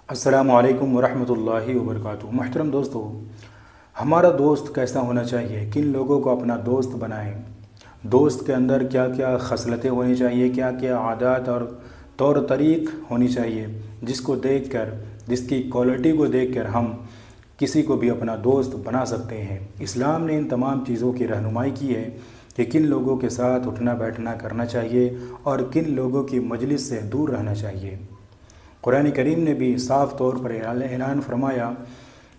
السلام علیکم ورحمۃ اللہ وبرکاتہ۔ محترم دوستو، ہمارا دوست کیسا ہونا چاہیے؟ کن لوگوں کو اپنا دوست بنائیں؟ دوست کے اندر کیا کیا خصلتیں ہونی چاہیے؟ کیا کیا عادات اور طور طریق ہونی چاہیے جس کو دیکھ کر، جس کی کوالٹی کو دیکھ کر ہم کسی کو بھی اپنا دوست بنا سکتے ہیں؟ اسلام نے ان تمام چیزوں کی رہنمائی کی ہے کہ کن لوگوں کے ساتھ اٹھنا بیٹھنا کرنا چاہیے اور کن لوگوں کی مجلس سے دور رہنا چاہیے۔ قرآن کریم نے بھی صاف طور پر اعلان فرمایا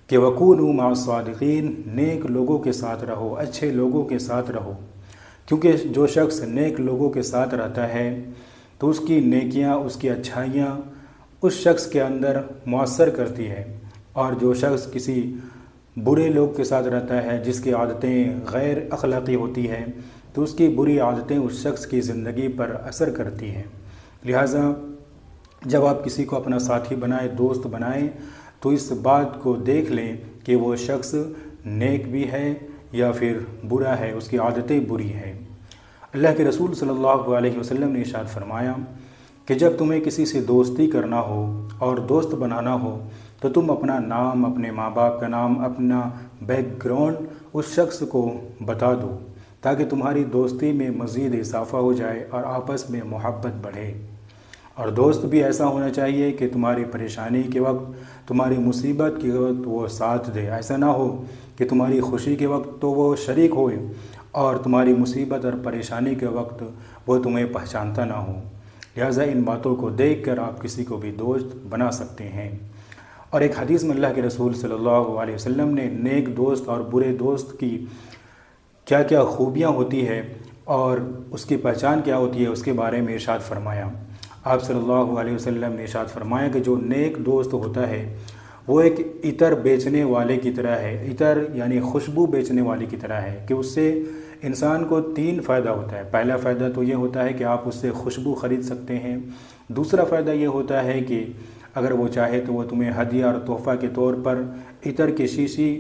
کہ وَكُونُوا مَعَ الصَّادِقِينَ، نیک لوگوں کے ساتھ رہو، اچھے لوگوں کے ساتھ رہو، کیونکہ جو شخص نیک لوگوں کے ساتھ رہتا ہے تو اس کی نیکیاں، اس کی اچھائیاں اس شخص کے اندر مؤثر کرتی ہے، اور جو شخص کسی برے لوگ کے ساتھ رہتا ہے جس کی عادتیں غیر اخلاقی ہوتی ہیں تو اس کی بری عادتیں اس شخص کی زندگی پر اثر کرتی ہیں۔ لہٰذا جب آپ کسی کو اپنا ساتھی بنائیں، دوست بنائیں، تو اس بات کو دیکھ لیں کہ وہ شخص نیک بھی ہے یا پھر برا ہے، اس کی عادتیں بری ہیں۔ اللہ کے رسول صلی اللہ علیہ وسلم نے ارشاد فرمایا کہ جب تمہیں کسی سے دوستی کرنا ہو اور دوست بنانا ہو تو تم اپنا نام، اپنے ماں باپ کا نام، اپنا بیک گراؤنڈ اس شخص کو بتا دو تاکہ تمہاری دوستی میں مزید اضافہ ہو جائے اور آپس میں محبت بڑھے۔ اور دوست بھی ایسا ہونا چاہیے کہ تمہاری پریشانی کے وقت، تمہاری مصیبت کے وقت وہ ساتھ دے۔ ایسا نہ ہو کہ تمہاری خوشی کے وقت تو وہ شریک ہوئے اور تمہاری مصیبت اور پریشانی کے وقت وہ تمہیں پہچانتا نہ ہو۔ لہٰذا ان باتوں کو دیکھ کر آپ کسی کو بھی دوست بنا سکتے ہیں۔ اور ایک حدیث میں اللہ کے رسول صلی اللہ علیہ وسلم نے نیک دوست اور برے دوست کی کیا کیا خوبیاں ہوتی ہے اور اس کی پہچان کیا ہوتی ہے اس کے بارے میں ارشاد فرمایا۔ آپ صلی اللہ علیہ وسلم نے ارشاد فرمایا کہ جو نیک دوست ہوتا ہے وہ ایک عطر بیچنے والے کی طرح ہے۔ عطر یعنی خوشبو بیچنے والے کی طرح ہے کہ اس سے انسان کو 3 فائدہ ہوتا ہے۔ پہلا فائدہ تو یہ ہوتا ہے کہ آپ اس سے خوشبو خرید سکتے ہیں۔ دوسرا فائدہ یہ ہوتا ہے کہ اگر وہ چاہے تو وہ تمہیں ہدیہ اور تحفہ کے طور پر عطر کی شیشی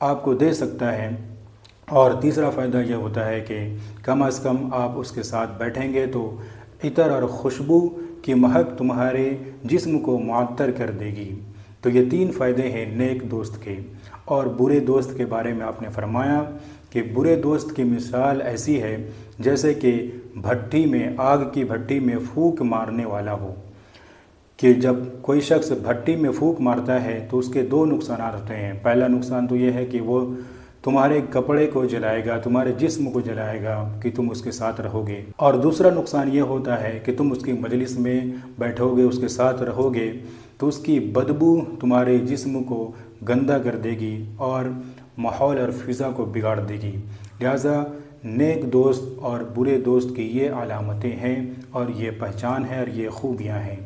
آپ کو دے سکتا ہے۔ اور تیسرا فائدہ یہ ہوتا ہے کہ کم از کم آپ اس کے ساتھ بیٹھیں گے تو عطر اور خوشبو کی مہک تمہارے جسم کو معطر کر دے گی۔ تو یہ 3 فائدے ہیں نیک دوست کے۔ اور برے دوست کے بارے میں آپ نے فرمایا کہ برے دوست کی مثال ایسی ہے جیسے کہ بھٹی میں، آگ کی بھٹی میں پھونک مارنے والا ہو، کہ جب کوئی شخص بھٹی میں پھونک مارتا ہے تو اس کے 2 نقصانات ہوتے ہیں۔ پہلا نقصان تو یہ ہے کہ وہ تمہارے کپڑے کو جلائے گا، تمہارے جسم کو جلائے گا کہ تم اس کے ساتھ رہو گے، اور دوسرا نقصان یہ ہوتا ہے کہ تم اس کی مجلس میں بیٹھو گے، اس کے ساتھ رہو گے تو اس کی بدبو تمہارے جسم کو گندا کر دے گی اور ماحول اور فضا کو بگاڑ دے گی۔ لہٰذا نیک دوست اور برے دوست کی یہ علامتیں ہیں اور یہ پہچان ہے اور یہ خوبیاں ہیں۔